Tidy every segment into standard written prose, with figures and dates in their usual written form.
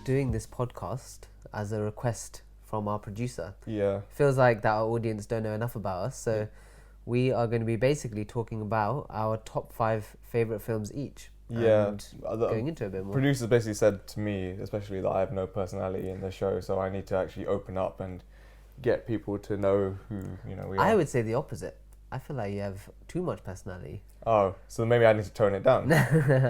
doing this podcast as a request from our producer. Yeah. Feels like that our audience don't know enough about us, so we are going to be basically talking about our top 5 favorite films each. Yeah. And going into a bit more. Producers basically said to me, especially, that I have no personality in the show, so I need to actually open up and get people to know who we are. I would say the opposite. I feel like you have too much personality. Oh, so maybe I need to tone it down.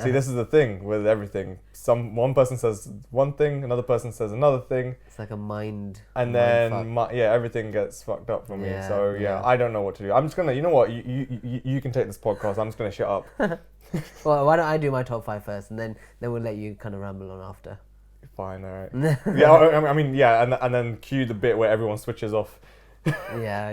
See, this is the thing with everything. One person says one thing, another person says another thing. It's like a mind. And then everything gets fucked up for me. Yeah, So I don't know what to do. I'm just gonna. You know what? You can take this podcast. I'm just gonna shut up. Well, why don't I do my top 5 first, and then we'll let you kind of ramble on after. Fine, all right. Yeah, and then cue the bit where everyone switches off. Yeah.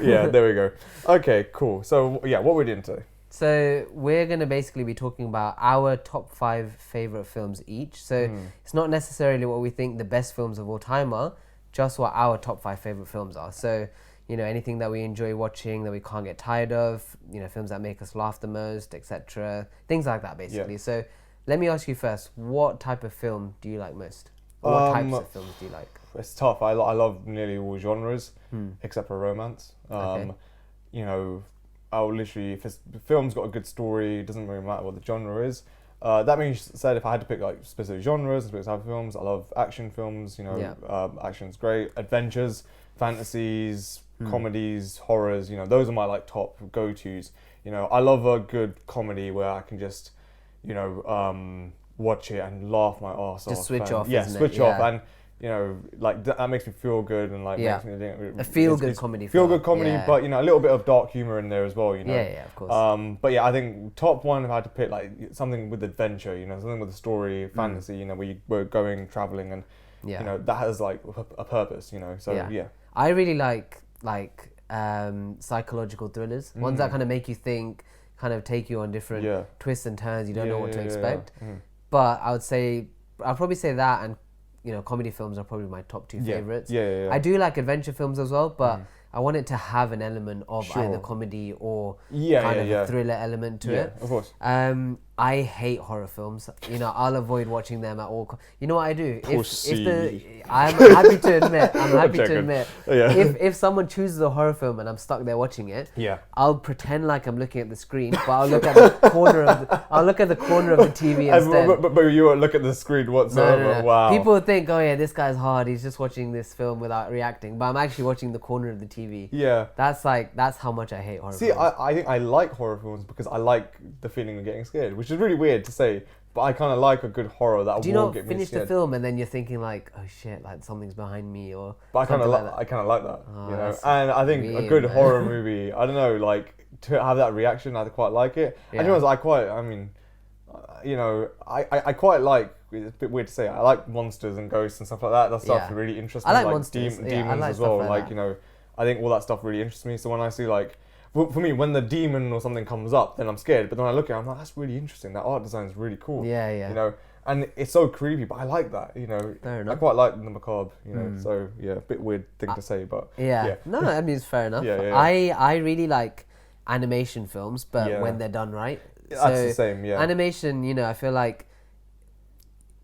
Yeah, there we go. Okay, cool. So what we're doing today? So we're going to basically be talking about our top 5 favorite films each. So it's not necessarily what we think the best films of all time are, just what our top 5 favorite films are. So, anything that we enjoy watching, that we can't get tired of, films that make us laugh the most, etc. Things like that, basically. Yeah. So let me ask you first, what type of film do you like most? Or what types of films do you like? It's tough. I love nearly all genres, except for romance. Okay. I'll literally, if the film's got a good story, it doesn't really matter what the genre is. That being said, if I had to pick like specific genres, specific type of films, I love action films. Action's great. Adventures, fantasies, comedies, horrors. Those are my like top go-tos. I love a good comedy where I can just, watch it and laugh my arse off. Just switch off. Yeah, isn't switch it? off Yeah. and. That makes me feel good and makes me think. A feel-good comedy. Feel-good comedy, yeah. but a little bit of dark humor in there as well. Yeah, of course. But I think top one, if I had to pick like something with adventure, something with a story, fantasy. We're going traveling, and that has like a purpose. So yeah. I really like psychological thrillers, ones that kind of make you think, kind of take you on different twists and turns. You don't know what to expect. Yeah. But I'll probably say that, and comedy films are probably my top 2 favorites. Yeah. I do like adventure films as well, but I want it to have an element of either comedy or a thriller element to it. Of course. I hate horror films. I'll avoid watching them at all. You know what I do? I'm happy to admit. If someone chooses a horror film and I'm stuck there watching it, I'll pretend like I'm looking at the screen, but I'll look at the corner of the TV instead. But you won't look at the screen whatsoever. No. Wow. People think, oh yeah, this guy's hard. He's just watching this film without reacting. But I'm actually watching the corner of the TV. Yeah. That's how much I hate horror films. See, I think I like horror films because I like the feeling of getting scared, which is really weird to say, but I kind of like a good horror that will get me scared. Do you not finish the film and then you're thinking like, oh shit, like something's behind me, or? But I kind of like that, And I think a good horror movie, I don't know, like to have that reaction, I quite like it. Yeah. And I quite like. It's a bit weird to say. I like monsters and ghosts and stuff like that. That stuff really interests me. I like monsters. Demons as well. I think all that stuff really interests me. So when I see for me, when the demon or something comes up, then I'm scared. But then I look at it, I'm like, that's really interesting. That art design is really cool. Yeah. And it's so creepy, but I like that. Fair enough. I quite like the macabre. So yeah, a bit weird thing to say, but yeah. No, I mean it's fair enough. Yeah. I really like animation films, but when they're done right. That's the same. Yeah. Animation, I feel like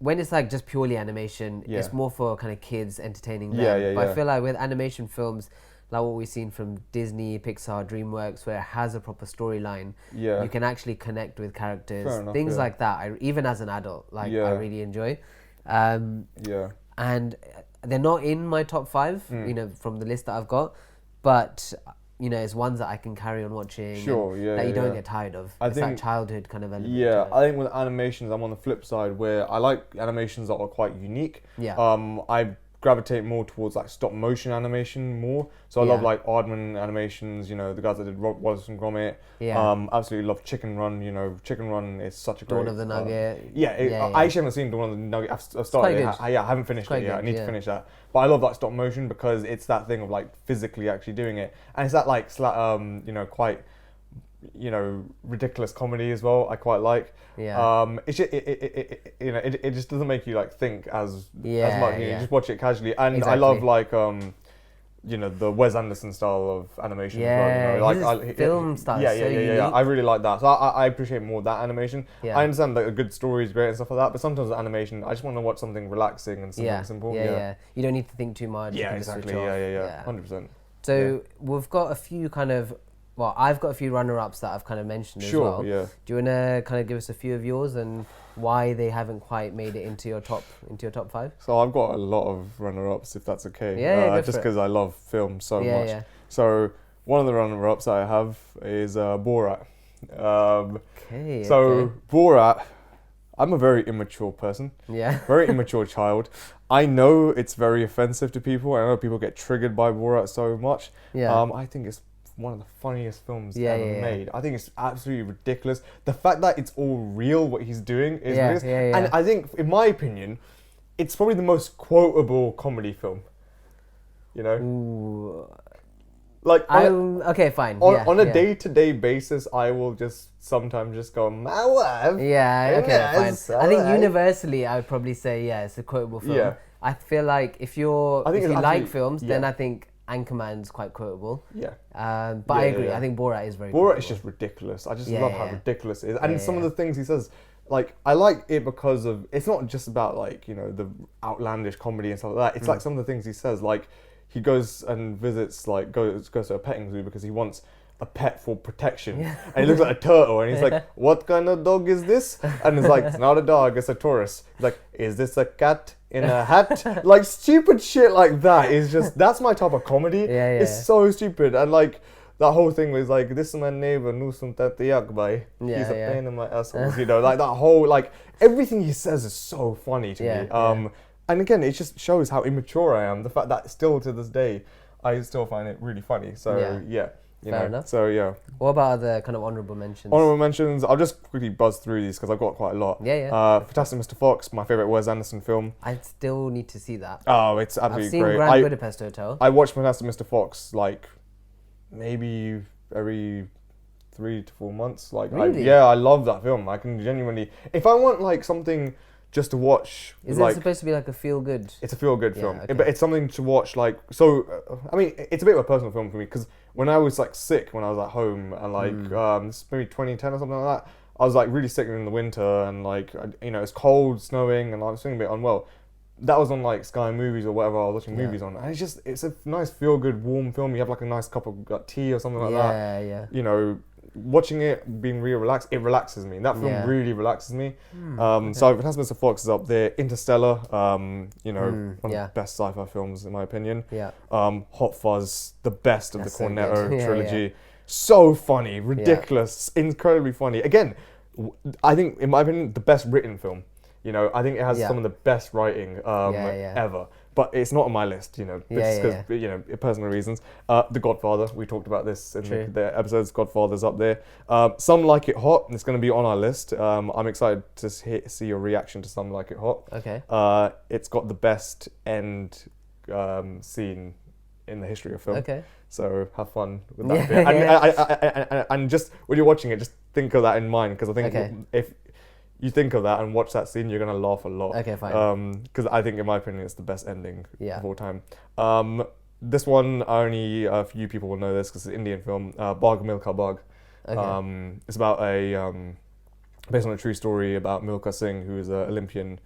when it's like just purely animation, it's more for kind of kids entertaining them. But I feel like with animation films, like what we've seen from Disney, Pixar, DreamWorks, where it has a proper storyline, you can actually connect with characters. Fair enough, things like that, even as an adult, I really enjoy. And they're not in my top 5, from the list that I've got, but it's ones that I can carry on watching. That you don't get tired of. It's that childhood kind of element. Yeah, I think with animations, I'm on the flip side where I like animations that are quite unique. Yeah. I gravitate more towards like stop motion animation more. So I love like Aardman animations, the guys that did Wallace and Gromit. Yeah. Absolutely love Chicken Run. Chicken Run is such a great... Dawn of the Nugget. I actually haven't seen Dawn of the Nugget. I've started it. I haven't finished it yet. I need to finish that. But I love like stop motion because it's that thing of like physically actually doing it. And it's that like, quite... ridiculous comedy as well. I quite like. It's just, it just doesn't make you like think as much. You just watch it casually, and exactly. I love like you know, the Wes Anderson style of animation. Yeah, as well, you know, his film style yeah, is so yeah. unique. I really like that. So I appreciate more that animation. Yeah. I understand that a good story is great and stuff like that, but sometimes the animation, I just want to watch something relaxing and something simple. Yeah. You don't need to think too much. Yeah, you can just exactly. switch off. Yeah. 100%. So we've got a few kind of, well, I've got a few runner-ups that I've kind of mentioned as Sure, well. yeah. Do you want to kind of give us a few of yours and why they haven't quite made it into your top 5? So I've got a lot of runner-ups, if that's okay. Yeah, go just for it. because I love film so Yeah, much. yeah. So one of the runner-ups I have is Borat. Okay. Borat, I'm a very immature person. Yeah. Very immature child. I know it's very offensive to people. I know people get triggered by Borat so much. Yeah. I think it's one of the funniest films Yeah, ever made. I think it's absolutely ridiculous. The fact that it's all real, what he's doing, is ridiculous. And I think, in my opinion, it's probably the most quotable comedy film. You know? Ooh. Like, okay, fine. On a day-to-day basis, I will just sometimes just go, my wife. Yeah, okay, yes, fine. I think alright. universally, I would probably say, it's a quotable film. Yeah. I feel like if you like absolutely- films, yeah. then I think Anchorman's quite quotable. Yeah. But I agree. Yeah. I think Borat is very Borat quotable. is just ridiculous. I just Yeah, love how yeah. ridiculous it is. And some of yeah. the things he says, like, I like it because of, it's not just about, like, you know, the outlandish comedy and stuff like that. It's like some of the things he says, like, he goes and visits, like, goes to a petting zoo because he wants a pet for protection. Yeah. And he looks at a turtle and he's like, what kind of dog is this? And it's like, it's not a dog, it's a Taurus. He's like, is this a cat in a hat? Like, stupid shit like that is just, that's my type of comedy. Yeah. It's so stupid. And like, that whole thing was like, this is my neighbor, Nusum Tatiak Bhai. He's a pain in my asshole. You know, like that whole, like, everything he says is so funny to me. And again, it just shows how immature I am. The fact that still to this day, I still find it really funny. So yeah. Fair enough. So yeah. What about other kind of honourable mentions? Honourable mentions, I'll just quickly buzz through these because I've got quite a lot. Yeah. Fantastic Mr. Fox, my favourite Wes Anderson film. I still need to see that. Oh, it's absolutely I've seen great. Grand Budapest Hotel. I watch Fantastic Mr. Fox like maybe every 3 to 4 months. Like, Really? I love that film. I can genuinely, if I want like something just to watch, Is like, it supposed to be like a feel-good? it's a feel-good film, okay. but it's something to watch. Like, so I mean, it's a bit of a personal film for me because when I was like sick, when I was at home, and like this is maybe 2010 or something like that, I was like really sick in the winter, and like, you know, it's cold, snowing, and I was feeling a bit unwell. That was on like Sky Movies or whatever I was watching movies on, and it's a nice feel-good warm film. You have like a nice cup of tea or something like that. Yeah. You know, watching it, being really relaxed, it relaxes me. That film really relaxes me. So Fantastic Mr. Fox is up there. Interstellar, you know, one of the best sci-fi films in my opinion. Yeah. Hot Fuzz, the best of That's the so Cornetto good. trilogy. Yeah. So funny, ridiculous, incredibly funny. Again, I think, in my opinion, the best written film. You know, I think it has some of the best writing ever. But it's not on my list, you know, because you know, personal reasons. The Godfather, we talked about this in the episodes. Godfather's up there. Some Like It Hot. It's going to be on our list. I'm excited to see your reaction to Some Like It Hot. Okay. It's got the best end scene in the history of film. Okay. So have fun with that bit. And just when you're watching it, just think of that in mind, because I think if you think of that and watch that scene, you're gonna laugh a lot. Okay, fine. Because I think, in my opinion, it's the best ending of all time. This one, only a few people will know this because it's an Indian film. Bhag Milkha Bhag. Okay. It's about based on a true story about Milkha Singh, who is an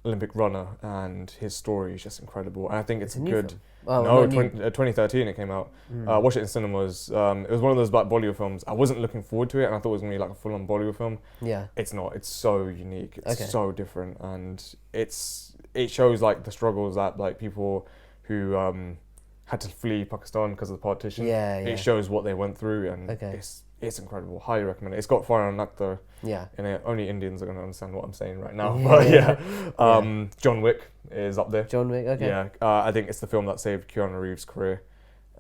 Olympic runner, and his story is just incredible. And I think it's good. Oh, no, 2013 it came out. Watched it in cinemas. It was one of those like Bollywood films. I wasn't looking forward to it, and I thought it was gonna be like a full-on Bollywood film. Yeah. It's not. It's so unique. It's so different, and it shows like the struggles that like people who had to flee Pakistan because of the partition. It shows what they went through, and it's incredible. Highly recommend it. It's got Farhan Akhtar in it. Only Indians are going to understand what I'm saying right now. But John Wick is up there. John Wick, okay. Yeah, I think it's the film that saved Keanu Reeves' career.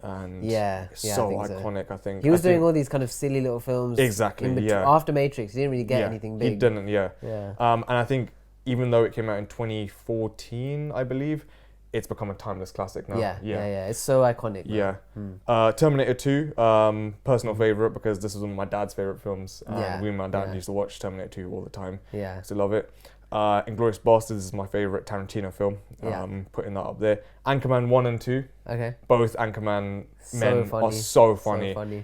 And it's so iconic, I think. He was doing all these kind of silly little films. Exactly, After Matrix, he didn't really get anything big. He didn't, and I think even though it came out in 2014, I believe, it's become a timeless classic now. Yeah. It's so iconic. Terminator 2, personal favourite, because this is one of my dad's favourite films. And we and my dad used to watch Terminator 2 all the time. Yeah. Still love it. Inglourious Basterds is my favourite Tarantino film. Yeah. Putting that up there. Anchorman 1 and 2. Okay. Both Anchorman So men funny. are so funny. So funny.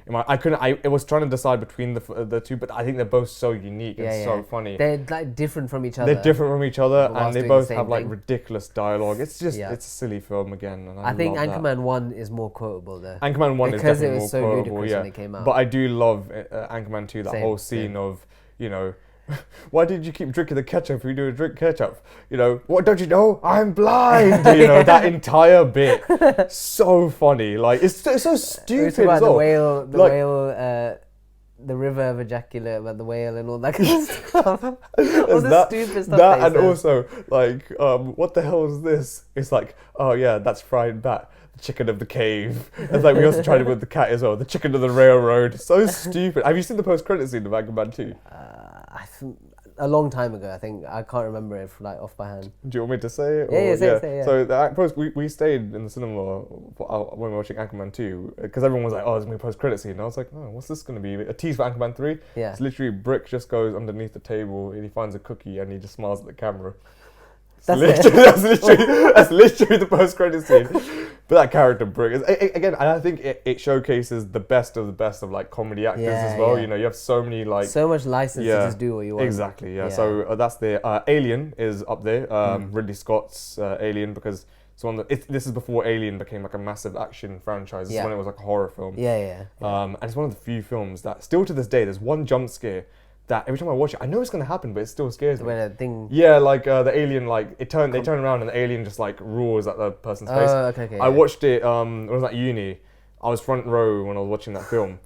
I was trying to decide between the two, but I think they're both so unique and so funny. They're like different from each other. They're different from each other, But whilst and they doing the both same have like thing. ridiculous dialogue. It's just it's a silly film again, and I think love that. Anchorman 1 is more quotable though. Anchorman 1 because is it definitely was more so quotable, ludicrous yeah. when it came out. But I do love Anchorman 2, that Same, whole scene same. of, you know, why did you keep drinking the ketchup if you do drink ketchup? You know, what, don't you know? I'm blind! You know, that entire bit. So funny. Like, it's so stupid about as well. The river of ejaculate about the whale and all that kind of stuff. All the that, stupid stuff. that they and said. also, like, what the hell is this? It's like, oh yeah, that's fried bat. The chicken of the cave. It's like, we also tried it with the cat as well. The chicken of the railroad. So stupid. Have you seen the post-credit scene of Anchorman 2? A long time ago, I think. I can't remember it like off by hand. Do you want me to say it? Yeah, say it. So we stayed in the cinema when we were watching Anchorman 2, because everyone was like, oh, it's going to be a post-credit scene. And I was like, oh, what's this going to be? A tease for Anchorman 3? Yeah. It's literally Brick just goes underneath the table and he finds a cookie and he just smiles at the camera. That's That's literally the post-credit scene. But that character, Brick, is, again, and I think it showcases the best of like comedy actors as well. Yeah. You know, you have so many like so much license to just do what you want. Exactly, yeah. So that's the Alien is up there. Ridley Scott's Alien, because this is before Alien became like a massive action franchise. This is when it was like a horror film. Yeah. And it's one of the few films that still to this day, there's one jump scare that every time I watch it, I know it's gonna happen, but it still scares me. When a thing. Yeah, like the alien, like they turn around and the alien just like roars at the person's face. Okay. I watched it when I was at uni. I was front row when I was watching that film,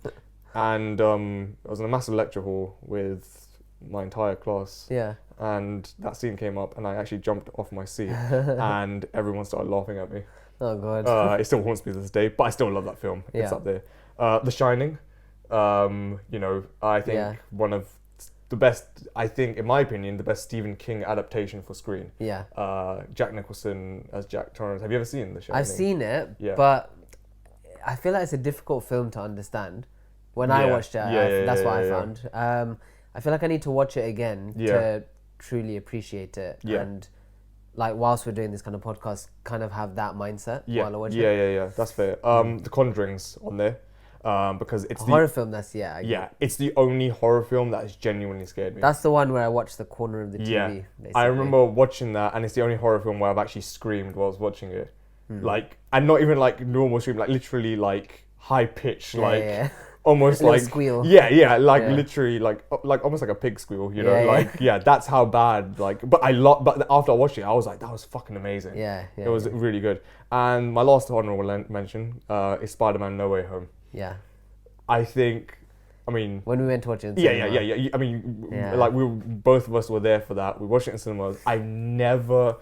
and I was in a massive lecture hall with my entire class. Yeah. And that scene came up, and I actually jumped off my seat, and everyone started laughing at me. Oh god. It still haunts me to this day, but I still love that film. It's Yeah. up there. The Shining. You know, I think one of the best, I think, in my opinion, the best Stephen King adaptation for screen. Yeah. Jack Nicholson as Jack Torrance. Have you ever seen The Shining? I've seen it, Yeah. but I feel like it's a difficult film to understand. When I watched it, that's what I found. I feel like I need to watch it again to truly appreciate it. Yeah. And like whilst we're doing this kind of podcast, kind of have that mindset while I watch it. Yeah. That's fair. The Conjuring's on there. Because it's Horror film, that's it's the only horror film that has genuinely scared me. That's the one where I watched the corner of the TV. Yeah, Basically. I remember watching that, and it's the only horror film where I've actually screamed while I was watching it. Like, and not even like normal scream, like literally like high pitched, almost like squeal. Literally like almost like a pig squeal, you know, that's how bad. Like, but after I watched it, I was like, that was fucking amazing. It was really good. And my last honorable mention is Spider-Man: No Way Home. Yeah. I think, I mean... When we went to watch it in cinema. cinema. Yeah. I mean, like both of us were there for that. We watched it in cinemas. I've never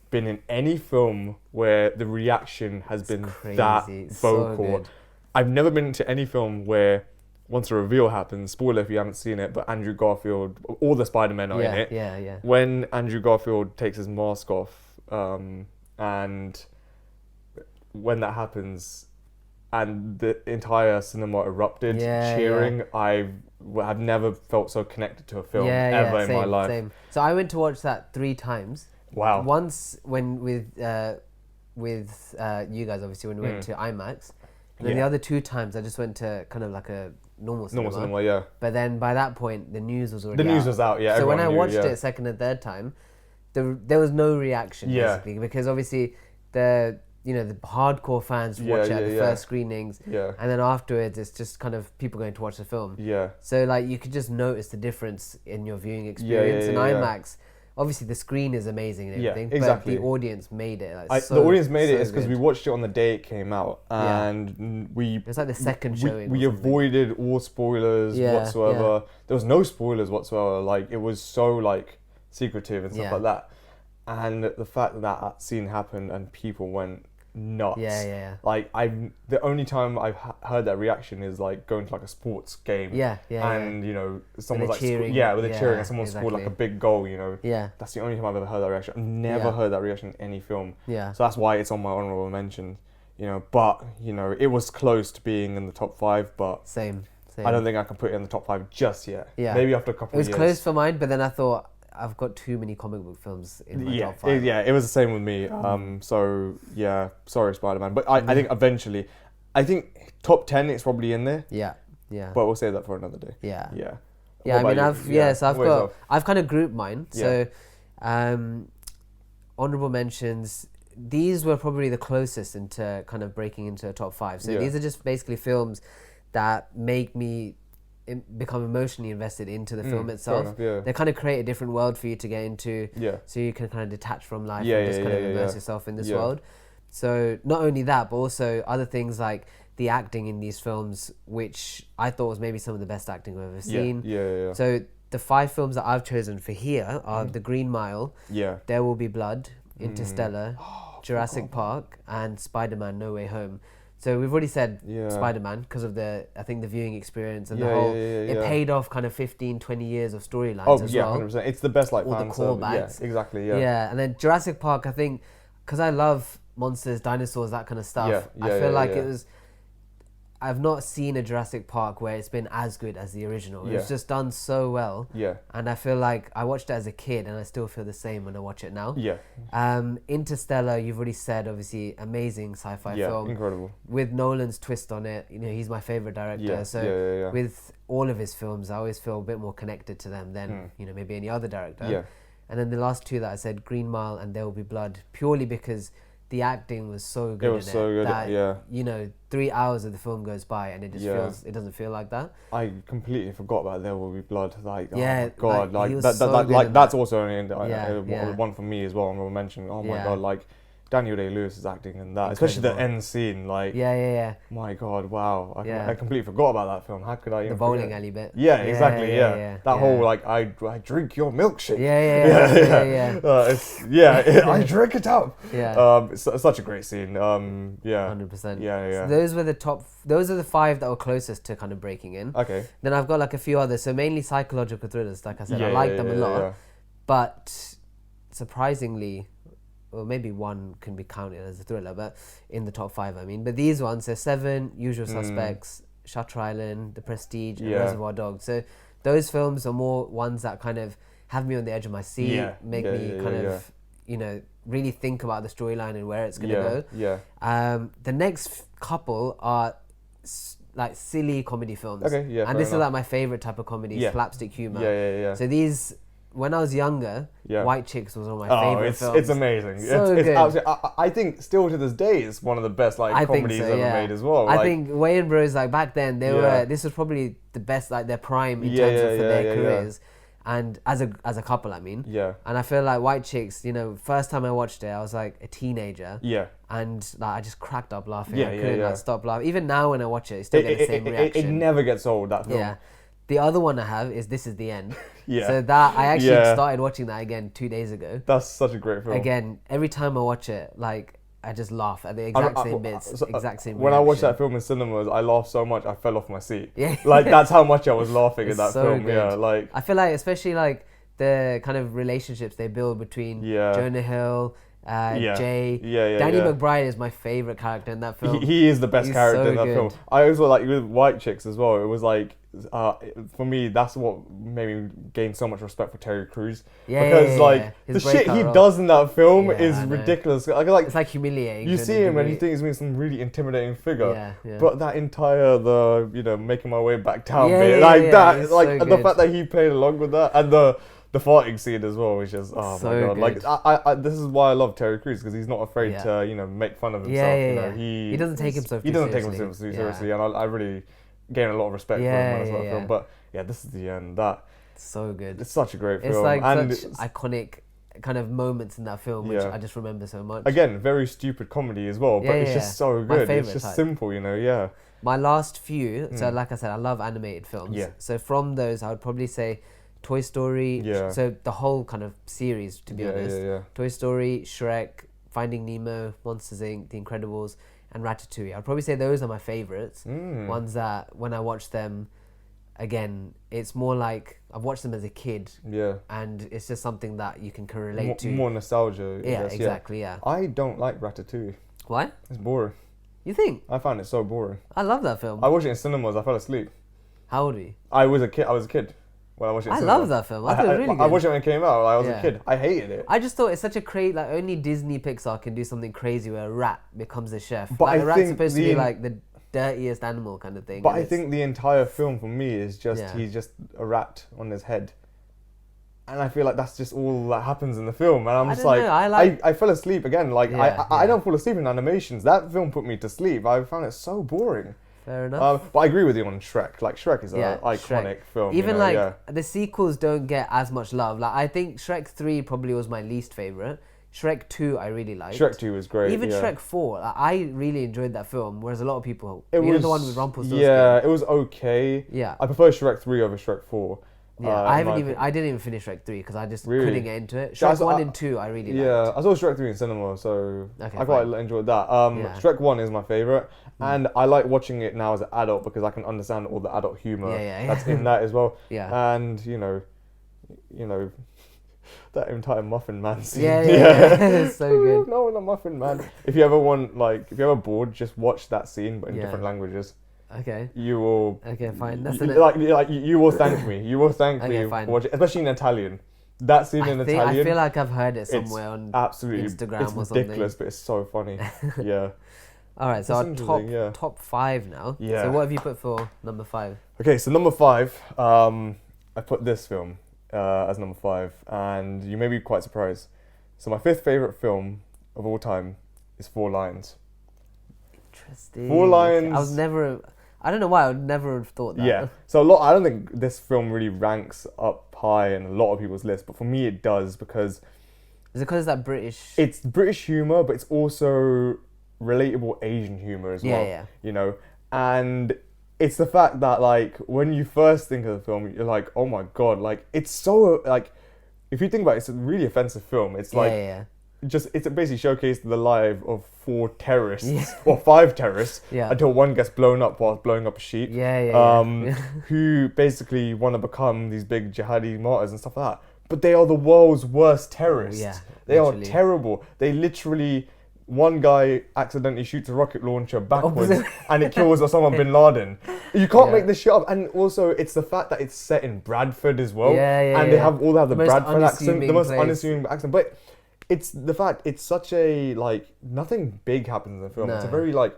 been in any film where the reaction has been that vocal. So I've never been to any film where once a reveal happens, spoiler if you haven't seen it, but Andrew Garfield, all the Spider-Men are in it. Yeah. When Andrew Garfield takes his mask off, and when that happens... and the entire cinema erupted, cheering. I've never felt so connected to a film ever in my life. Same. So I went to watch that 3 times. Wow. Once when with you guys, obviously, when we went to IMAX. And then the other 2 times I just went to kind of like a normal cinema. Yeah. But then by that point, the news was already out. The news was out, yeah. So when I watched it second and third time, there was no reaction, basically. Because obviously the hardcore fans watch it at the first screenings, and then afterwards it's just kind of people going to watch the film. So like you could just notice the difference in your viewing experience. In IMAX, obviously the screen is amazing and everything, but the audience made it. The audience made it is because we watched it on the day it came out, and it was like the second showing. We avoided all spoilers whatsoever. There was no spoilers whatsoever. Like, it was so like secretive and stuff like that. And the fact that scene happened and people went nuts. Like, the only time I've heard that reaction is like going to like a sports game. And you know, someone's like cheering. With a cheering, and someone scored like a big goal. You know. That's the only time I've ever heard that reaction. I've never heard that reaction in any film. So that's why it's on my honorable mention. You know, but you know, it was close to being in the top 5, but same. I don't think I can put it in the top 5 just yet. Maybe after a couple of years. It was close for mine, but then I thought, I've got too many comic book films in my top 5. It was the same with me. So yeah, sorry, Spider-Man, but I think eventually, I think top 10 it's probably in there. Yeah. But we'll save that for another day. Yeah. Yeah. Yeah, I mean, So I've kind of grouped mine. Yeah. So, honorable mentions. These were probably the closest into kind of breaking into a top 5. So these are just basically films that make me become emotionally invested into the film itself. They kind of create a different world for you to get into. Yeah. So you can kind of detach from life and just kind of immerse yourself in this world. So not only that, but also other things like the acting in these films, which I thought was maybe some of the best acting I've ever seen. Yeah. So the 5 films that I've chosen for here are The Green Mile, There Will Be Blood, Interstellar, Jurassic Park, and Spider-Man No Way Home. So we've already said Spider-Man because of the viewing experience and the whole, it paid off kind of 15, 20 years of storylines as well. 100%. It's the best like all the fan callbacks. Yeah, exactly, Yeah, and then Jurassic Park, I think, because I love monsters, dinosaurs, that kind of stuff, I feel like it was, I've not seen a Jurassic Park where it's been as good as the original. It's just done so well. Yeah. And I feel like I watched it as a kid and I still feel the same when I watch it now. Yeah. Interstellar, you've already said, obviously, amazing sci-fi film. Yeah, incredible. With Nolan's twist on it, you know, he's my favorite director. So with all of his films, I always feel a bit more connected to them than, you know, maybe any other director. Yeah. And then the last 2 that I said, Green Mile and There Will Be Blood, purely because the acting was so good. It was so good, that, you know, 3 hours of the film goes by and it just feels, it doesn't feel like that. I completely forgot about There Will Be Blood. Like, oh yeah, my God, like that, so like that's also only one for me as well. I'm gonna mention. Oh my God, like Daniel Day-Lewis is acting in that, especially the end scene. Like, my God, wow! I completely forgot about that film. How could I even the bowling forget? alley bit? Yeah, exactly. That whole like I drink your milkshake. I drink it up. It's such a great scene. 100%. Yeah. So those are the 5 that were closest to kind of breaking in. Okay. Then I've got like a few others. So mainly psychological thrillers. Like I said, I like them a lot. But surprisingly, or maybe one can be counted as a thriller, but in the top 5, I mean. But these ones, so 7, Usual Suspects, Shutter Island, The Prestige, and Reservoir Dogs. So those films are more ones that kind of have me on the edge of my seat, make me kind of, you know, really think about the storyline and where it's going to go. The next couple are like silly comedy films. And this is like my favorite type of comedy, slapstick humor. So these... When I was younger, White Chicks was one of my favorite films. It's amazing. So it's good. Absolutely, I think still to this day it's one of the best like comedies ever made as well. I think Wayans Bros, like back then, they were. This was probably the best, like their prime in terms of for their careers, and as a couple, I mean. And I feel like White Chicks, you know, first time I watched it, I was like a teenager. And like I just cracked up laughing. I couldn't like stop laughing. Even now when I watch it, I still get the same reaction. It never gets old, that film. Yeah. The other one I have is This Is the End. So that I actually started watching that again 2 days ago. That's such a great film. Again, every time I watch it, like I just laugh at the exact same bits, exact same. When I watched that film in cinemas, I laughed so much I fell off my seat. Like that's how much I was laughing at that film. Good. Yeah, like I feel like especially like the kind of relationships they build between Jonah Hill. Jay, Danny McBride is my favorite character in that film. He is the best character in that film. I also like with White Chicks as well. It was like for me, that's what made me gain so much respect for Terry Crews because like the shit he does in that film is ridiculous. Like it's like humiliating. You see him and you think he's being some really intimidating figure, but that entire making my way back down bit that, like so the fact that he played along with that and the farting scene as well, which is my God! Good. Like I this is why I love Terry Crews because he's not afraid to make fun of himself. He doesn't take himself. He doesn't take himself too seriously, and I really gain a lot of respect for him when I saw that film. But This Is the End. That so good. It's such a great film. It's like and such iconic kind of moments in that film, which I just remember so much. Again, very stupid comedy as well, but it's just so good. It's just simple, My last few. So like I said, I love animated films. So from those, I would probably say Toy Story, so the whole kind of series, to be honest. Toy Story, Shrek, Finding Nemo, Monsters Inc., The Incredibles, and Ratatouille. I'd probably say those are my favourites. Ones that when I watch them, again, it's more like I've watched them as a kid. And it's just something that you can relate to. More nostalgia. Exactly. I don't like Ratatouille. Why? It's boring. You think? I found it so boring. I love that film. I watched it in cinemas. I fell asleep. How old were you? I was a kid. when I watched it in I cinema. love that film. I thought it was really I good. watched it when it came out. Like, I was Yeah. a kid. I hated it. I just thought it's such a crazy, like only Disney Pixar can do something crazy where a rat becomes a chef. But Like I a rat's think supposed to the be in- like the dirtiest animal kind of thing. But and I it's- think the entire film for me is just Yeah. he's just a rat on his head. And I feel like that's just all that happens in the film, and I'm I just don't like, know, I fell asleep again. Like Yeah, I yeah. don't fall asleep in animations. That film put me to sleep. I found it so boring. fair enough. But I agree with you on Shrek. Like Shrek is Yeah, an iconic Shrek. film. Even you know, like yeah. the sequels don't get as much love. Like I think Shrek 3 probably was my least favorite. Shrek 2 I really liked. Shrek 2 was great. Even yeah. Shrek 4, like, I really enjoyed that film, whereas a lot of people, It even was the one with Rumpelstiltskin. Yeah, it was okay. Yeah. I prefer Shrek 3 over Shrek 4. Yeah, in my opinion. I didn't even finish Shrek 3 because I just Really? couldn't get into it. Yeah, I Shrek saw- 1 I- and 2 I really Yeah, liked. I saw Shrek 3 in cinema, so Okay, I quite fine. enjoyed that. Yeah. Shrek 1 is my favourite, and I like watching it now as an adult because I can understand all the adult humour Yeah. that's in that as well. Yeah. And, you know, that entire Muffin Man scene. Yeah. It's so good. No, not Muffin Man. If you ever bored, just watch that scene, but in Yeah. different languages. Okay. You will... Okay, fine. That's you will thank me. You will thank Okay, me fine. for watching, especially in Italian. That scene in I Italian... feel like I've heard it it's somewhere on absolutely Instagram it's or something. ridiculous, but it's so funny. Yeah. All right, so That's our interesting, yeah. top 5 now. Yeah. So what have you put for number 5? Okay, so number 5, I put this film as number 5, and you may be quite surprised. So my 5th favorite film of all time is Four Lions. Interesting. Four Lions. I was never. I don't know why I would never have thought that. Yeah. So I don't think this film really ranks up high in a lot of people's lists, but for me it does because Is it because it's that British? it's British humor, but it's also relatable Asian humor as well. Yeah. You know, and it's the fact that like when you first think of the film, you're like, oh my god, like it's so like if you think about it, it's a really offensive film. It's like yeah. it's basically showcased the life of 4 terrorists Yeah. or 5 terrorists Yeah. until one gets blown up while blowing up a sheep. Yeah. Who basically want to become these big jihadi martyrs and stuff like that. But they are the world's worst terrorists. Yeah, they literally. are terrible. They literally, one guy accidentally shoots a rocket launcher backwards and it kills Osama bin Laden. You can't Yeah. make this shit up. And also, it's the fact that it's set in Bradford as well. Yeah, and they yeah. have the Most Bradford accent, the unassuming most place. unassuming accent. But it's the fact it's such a like nothing big happens in the film. It's a No. very like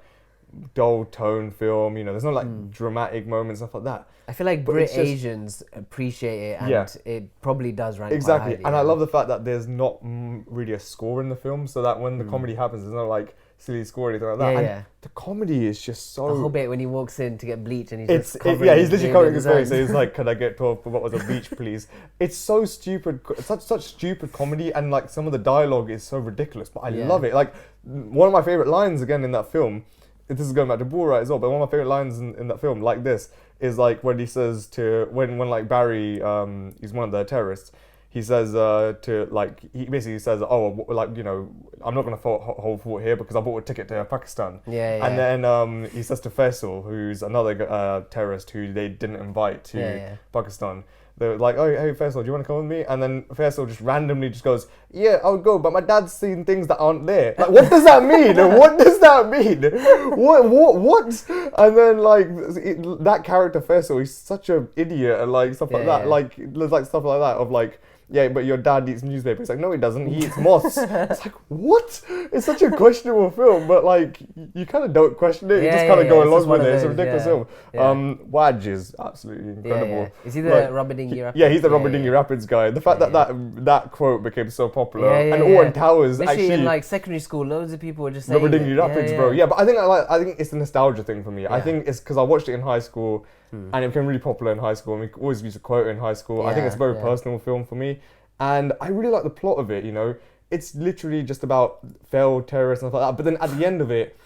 dull tone film. You know, there's no like dramatic moments stuff like that. I feel like But Brit it's just- Asians appreciate it, and Yeah. it probably does rank quite Exactly, highly, and yeah. I love the fact that there's not really a score in the film, so that when the comedy happens, there's no like silly score or anything like that. Yeah, and yeah. the comedy is just so. The whole bit when he walks in to get bleach and he's It's just covering he's literally his covering beard his with face. So hands. he's like, "Could I get 12 bottles of bleach, please?" It's so stupid. It's such stupid comedy, and like some of the dialogue is so ridiculous. But I Yeah. love it. Like one of my favorite lines again in that film. This is going back to Borat as well, but one of my favorite lines in that film, like this, is like when he says to when like Barry, he's one of the terrorists. He says to like he basically says, "Oh, like you know, I'm not gonna hold fort here because I bought a ticket to Pakistan." Yeah. And then he says to Faisal, who's another terrorist who they didn't invite to Yeah. Pakistan. They're like, "Oh, hey Faisal, do you want to come with me?" And then Faisal just randomly just goes, "Yeah, I would go, but my dad's seen things that aren't there." Like, what does that mean? What does that mean? What? And then like that character Faisal, he's such an idiot and like stuff like Yeah, that. yeah. Like there's like stuff like that of like. Yeah, but your dad eats newspapers. It's like, no, he doesn't. He eats moths. It's like, what? It's such a questionable film, but like, you kind of don't question it. You just kind of go It's along just one with of it. It's a those, ridiculous film. yeah. Wadge is absolutely incredible. Yeah. Is he the Like, Rubber Dinghy Rapids? Yeah, he's the Rubber Dinghy Rapids guy. The fact that quote became so popular, and Alton Towers Literally actually in like secondary school, loads of people were just saying Rubber Dinghy it. Rapids, bro. Yeah, but I think it's a nostalgia thing for me. I Yeah. think it's because I watched it in high school, and it became really popular in high school, and we always used to quote it in high school. I think it's a very personal film for me. And I really like the plot of it, you know. It's literally just about failed terrorists and stuff like that. But then at the end of it,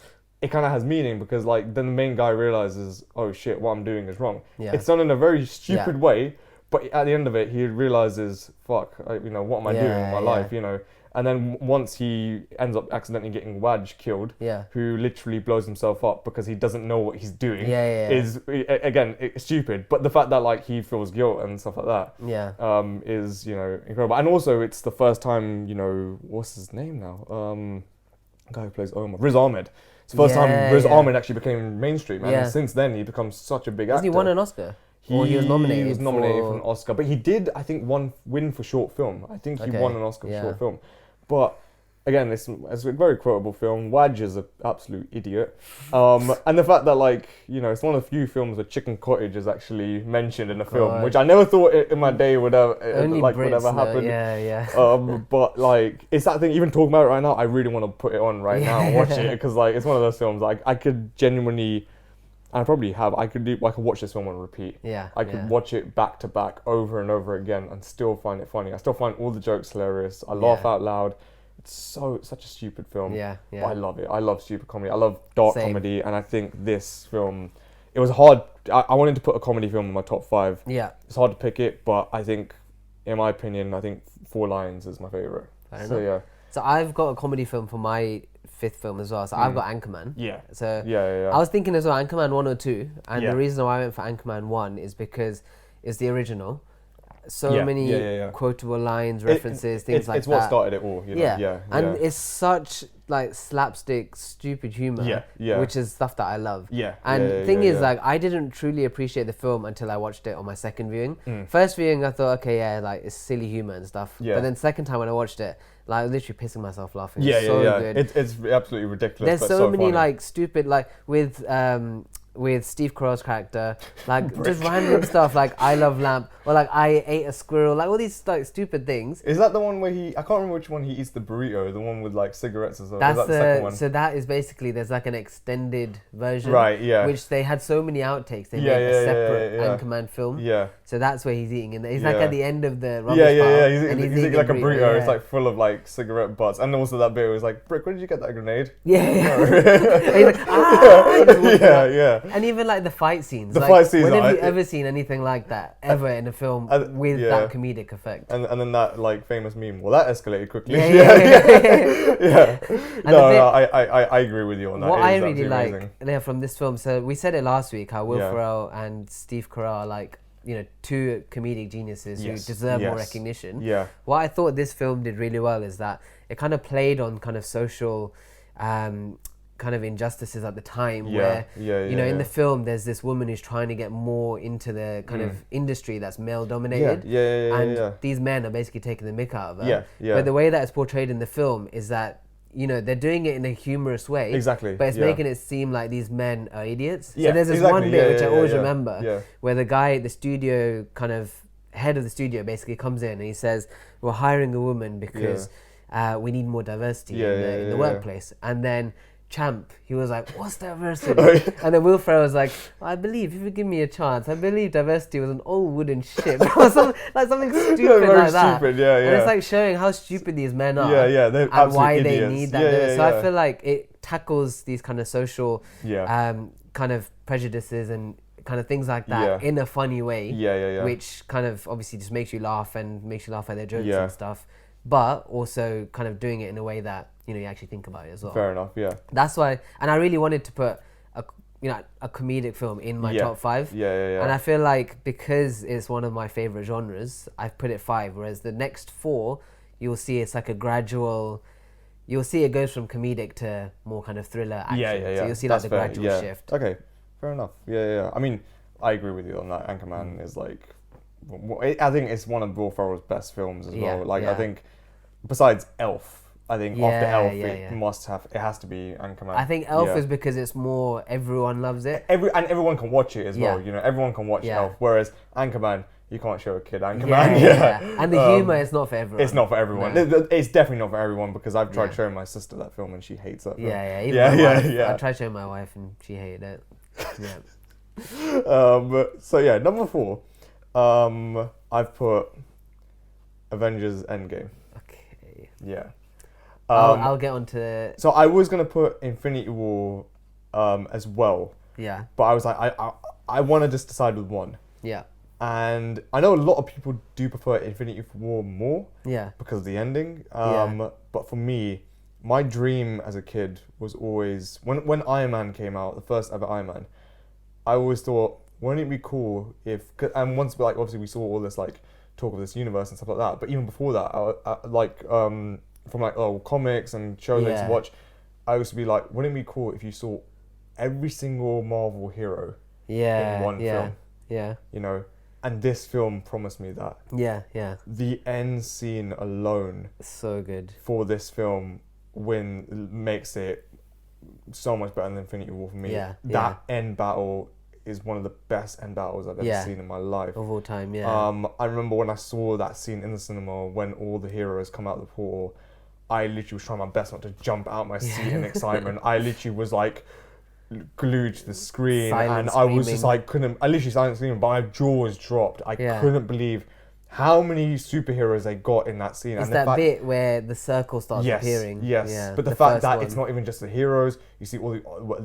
it kind of has meaning because, like, then the main guy realizes, oh shit, what I'm doing is wrong. Yeah. It's done in a very stupid way, but at the end of it, he realizes, fuck, you know, what am I doing in my life, you know. And then once he ends up accidentally getting Wadge killed, who literally blows himself up because he doesn't know what he's doing, is again it's stupid. But the fact that like he feels guilt and stuff like that, is, you know, incredible. And also it's the first time, you know, what's his name now? Guy who plays Omar, Riz Ahmed. It's the first time Riz Ahmed actually became mainstream, and since then he becomes such a big actor. Has he won an Oscar? Or he was nominated. He was nominated for an Oscar, but he did, I think, win for short film. I think he won an Oscar for short film. But again, it's a very quotable film. Wadge is an absolute idiot, and the fact that it's one of the few films where Chicken Cottage is actually mentioned in a film, which I never thought in my day would have would ever happen. But it's that thing. Even talking about it right now, I really want to put it on right now and watch it because it's one of those films I could genuinely. I probably have. I could watch this film on repeat. I could watch it back to back over and over again and still find it funny. I still find all the jokes hilarious. I laugh out loud. It's such a stupid film. But I love it. I love stupid comedy. I love dark comedy, and I think this film. It was hard. I wanted to put a comedy film in my top 5. It's hard to pick it, but I think, in my opinion, Four Lions is my favorite. So I've got a comedy film for my 5th film as well. So I've got Anchorman. So I was thinking as well, Anchorman 1 or 2. And the reason why I went for Anchorman 1 is because it's the original. So many quotable lines, references, things like that. It's what started it all. And it's such slapstick, stupid humor, which is stuff that I love. And the thing is, I didn't truly appreciate the film until I watched it on my second viewing. First viewing, I thought, okay, it's silly humor and stuff. But then second time when I watched it, literally pissing myself laughing. It's so good. It's absolutely ridiculous. There's but so many funny. Stupid with Steve Carell's character, just random stuff I love lamp, or I ate a squirrel, all these stupid things. Is that the one where I can't remember which one he eats the burrito, the one with cigarettes or something? That's is that the second one? So that is basically, there's an extended version. Which they had so many outtakes, they made a separate Anchorman film. So that's where he's eating, and he's at the end of the rubbish pile. He's eating a burrito, it's full of cigarette butts. And also that bit was Brick, where did you get that grenade? And even the fight scenes. When have you ever seen anything like that ever in a film with that comedic effect? And then that famous meme. Well, that escalated quickly. I agree with you on that. What I really like from this film. So we said it last week how Will Ferrell and Steve Carell are two comedic geniuses who deserve more recognition. What I thought this film did really well is that it kind of played on kind of social. Kind of injustices at the time where in the film there's this woman who's trying to get more into the kind of industry that's male dominated and these men are basically taking the mick out of her but the way that it's portrayed in the film is that they're doing it in a humorous way but it's making it seem like these men are idiots. So there's this one bit which I always remember where the studio kind of head of the studio basically comes in and he says, we're hiring a woman because we need more diversity in the workplace. And then Champ, he was like, what's diversity? And then Will Ferrell was like, I believe, if you give me a chance, I believe diversity was an old wooden ship. Or something stupid like that. And it's showing how stupid these men are and why idiots. They need that. I feel like it tackles these kind of social kind of prejudices and kind of things like that in a funny way, which kind of obviously just makes you laugh and makes you laugh at their jokes and stuff, but also kind of doing it in a way that you actually think about it as well. Fair enough, That's why, and I really wanted to put a comedic film in my top 5. And I feel like because it's one of my favorite genres, I've put it 5. Whereas the next 4, you'll see it's a gradual. You'll see it goes from comedic to more kind of thriller action. So you'll see the gradual shift. Okay, fair enough. I mean, I agree with you on that. Anchorman is I think it's one of Will Ferrell's best films as well. I think besides Elf. I think after Elf, it has to be Anchorman. I think Elf is because it's more, everyone loves it. Everyone can watch it as well, everyone can watch Elf, whereas Anchorman, you can't show a kid Anchorman. And the humour is not for everyone. It's not for everyone. No. It's definitely not for everyone because I've tried showing my sister that film and she hates that film. I tried showing my wife and she hated it. Number 4, I've put Avengers Endgame. Okay. I'll get onto. So I was gonna put Infinity War, as well. But I was like, I want to just decide with one. And I know a lot of people do prefer Infinity War more. Because of the ending. But for me, my dream as a kid was always when Iron Man came out, the first ever Iron Man. I always thought, wouldn't it be cool if? And once obviously we saw all this talk of this universe and stuff like that. But even before that, from comics and shows I used to watch, I used to be like, wouldn't it be cool if you saw every single Marvel hero in one film? Yeah. You know, and this film promised me that. Yeah. Yeah. The end scene alone So good. for this film makes it so much better than Infinity War for me. Yeah. That end battle is one of the best end battles I've ever seen in my life. Of all time, yeah. I remember when I saw that scene in the cinema when all the heroes come out of the portal, I literally was trying my best not to jump out my seat in excitement. I literally was like glued to the screen, Silent and I was screaming. just like I literally silent screaming, but my jaw was dropped. I couldn't believe how many superheroes they got in that scene. It's and that bit where the circle starts appearing. Yes, Yeah, but the fact that it's not even just the heroes, you see all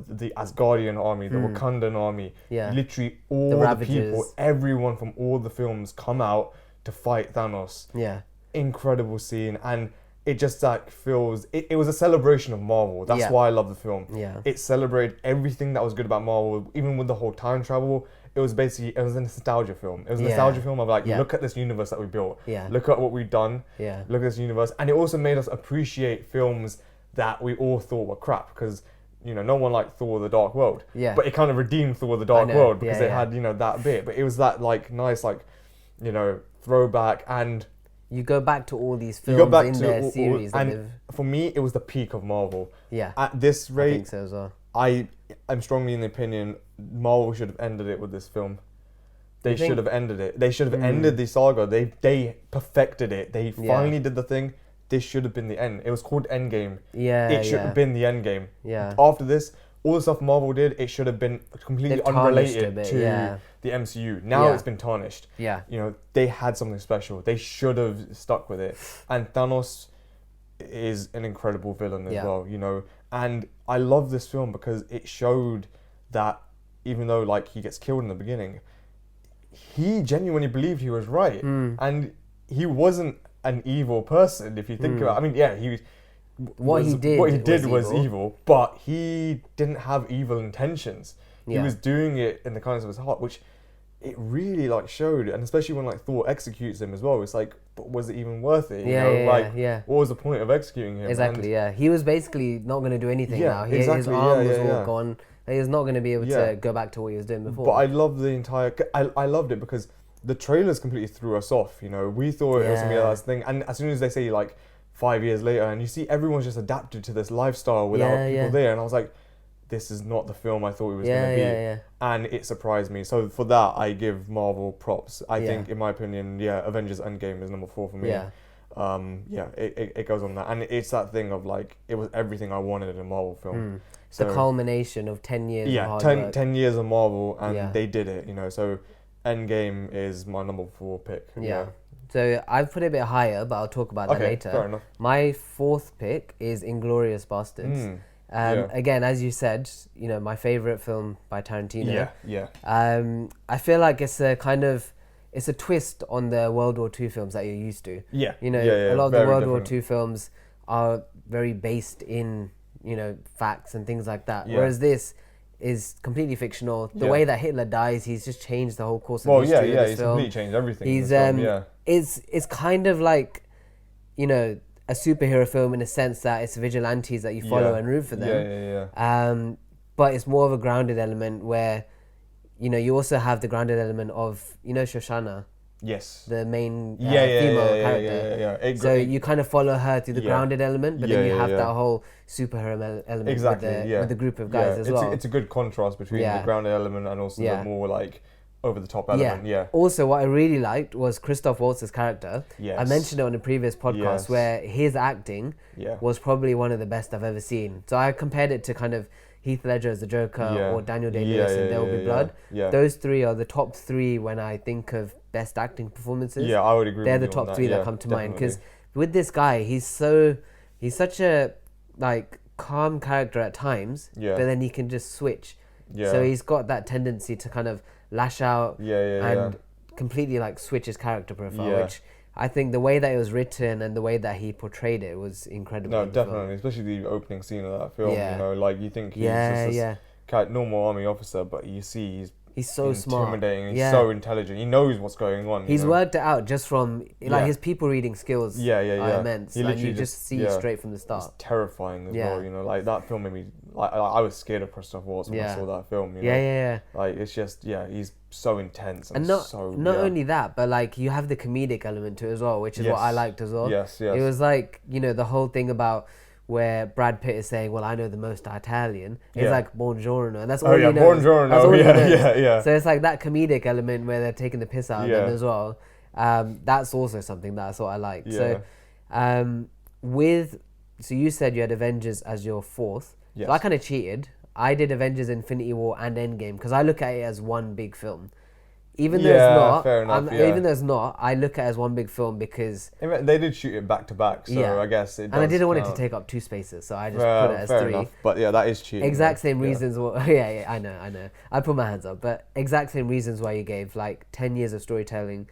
the Asgardian army, the Wakandan army, literally all the people, everyone from all the films come out to fight Thanos. Yeah. Incredible scene, and it just like feels, it was a celebration of Marvel. That's why I love the film. Yeah. It celebrated everything that was good about Marvel, even with the whole time travel. It was a nostalgia film. It was a nostalgia film of like, look at this universe that we built. Yeah. Look at what we've done. Yeah. Look at this universe. And it also made us appreciate films that we all thought were crap, because, you know, no one liked Thor: The Dark World. Yeah. But it kind of redeemed Thor: The Dark World because it had, you know, that bit. But it was that like nice, like, you know, throwback, and you go back to all these films in their series. And for me, it was the peak of Marvel. Yeah. At this rate, I think so as well. I'm strongly in the opinion Marvel should have ended it with this film. They should have ended it. They should have ended the saga. They perfected it. They finally did the thing. This should have been the end. It was called Endgame. Yeah. It should have been the Endgame. Yeah. After this, all the stuff Marvel did, it should have been completely unrelated to the MCU. Now it's been tarnished. Yeah. You know, they had something special. They should have stuck with it. And Thanos is an incredible villain as well, you know. And I love this film because it showed that even though like he gets killed in the beginning, he genuinely believed he was right. And he wasn't an evil person, if you think about it. I mean, yeah, what he did was evil, but he didn't have evil intentions. He was doing it in the kindness of his heart, which it really like showed, and especially when like Thor executes him as well. It's like, but was it even worth it? What was the point of executing him? Exactly. He was basically not going to do anything now. His arm was all gone. He was not going to be able to go back to what he was doing before. But I love the entire. I loved it because the trailers completely threw us off. You know, we thought it was gonna be a last thing, and as soon as they say like 5 years later, and you see everyone's just adapted to this lifestyle without people there, and I was like, this is not the film I thought it was going to be. And it surprised me. So for that, I give Marvel props. I think, in my opinion, Avengers Endgame is number 4 for me. It goes on that. And it's that thing of like, it was everything I wanted in a Marvel film. So, the culmination of 10 years of hard work. 10 years of Marvel, and they did it, you know. So Endgame is my number 4 pick. Yeah. So I've put it a bit higher, but I'll talk about that later. Fair enough. My 4th pick is Inglourious Bastards. Again, as you said, you know, my favorite film by Tarantino. I feel like it's a twist on the World War II films that you're used to. You know, a lot of the World War II films are very based in, you know, facts and things like that. Whereas this is completely fictional. The way that Hitler dies, he's just changed the whole course of history of this he's film. completely changed everything. He's it's kind of like, you know, a superhero film in a sense that it's vigilantes that you follow and root for them. But it's more of a grounded element where, you know, you also have the grounded element of, you know, Shoshana. Yes. The main female character. So you kind of follow her through the grounded element, but then you have that whole superhero element with the group of guys as well. It's a good contrast between the grounded element and also the more like over the top element. Also, what I really liked was Christoph Waltz's character. I mentioned it on a previous podcast where his acting was probably one of the best I've ever seen. So I compared it to kind of Heath Ledger as the Joker or Daniel Day-Lewis in There Will Be Blood. Those 3 are the top 3 when I think of best acting performances. I would agree. They're the top 3 that come to mind, because with this guy, he's such a like calm character at times, but then he can just switch. So he's got that tendency to kind of lash out and completely like switch his character profile, which I think the way that it was written and the way that he portrayed it was incredible. No, definitely, especially the opening scene of that film. You know, like you think he's just this normal army officer, but you see He's so smart. intimidating. He's so intelligent. He knows what's going on. He's worked it out just from his people reading skills. Are immense. He literally you just see straight from the start. It's terrifying as well. You know, like that film made me. I was scared of Christoph Waltz when I saw that film. You know? Like it's just he's so intense and not only that, but like you have the comedic element to it as well, which is what I liked as well. Yes. It was like the whole thing about where Brad Pitt is saying, "Well, I know the most Italian." It's like "Buongiorno," and that's all he knows. Buongiorno. That's all he knows. Yeah. So it's like that comedic element where they're taking the piss out of them as well. That's also something that I thought I liked. Yeah. So you said you had Avengers as your fourth. Yes. So I kind of cheated. I did Avengers: Infinity War and Endgame because I look at it as one big film. Even though it's not, fair enough, even though it's not, I look at it as one big film because they did shoot it back to back, so I guess it does. And I didn't want it to take up 2 spaces, so I just put it as 3. Enough. But that is cheating. Exact same reasons. I know. I put my hands up, but exact same reasons why you gave, like 10 years of storytelling.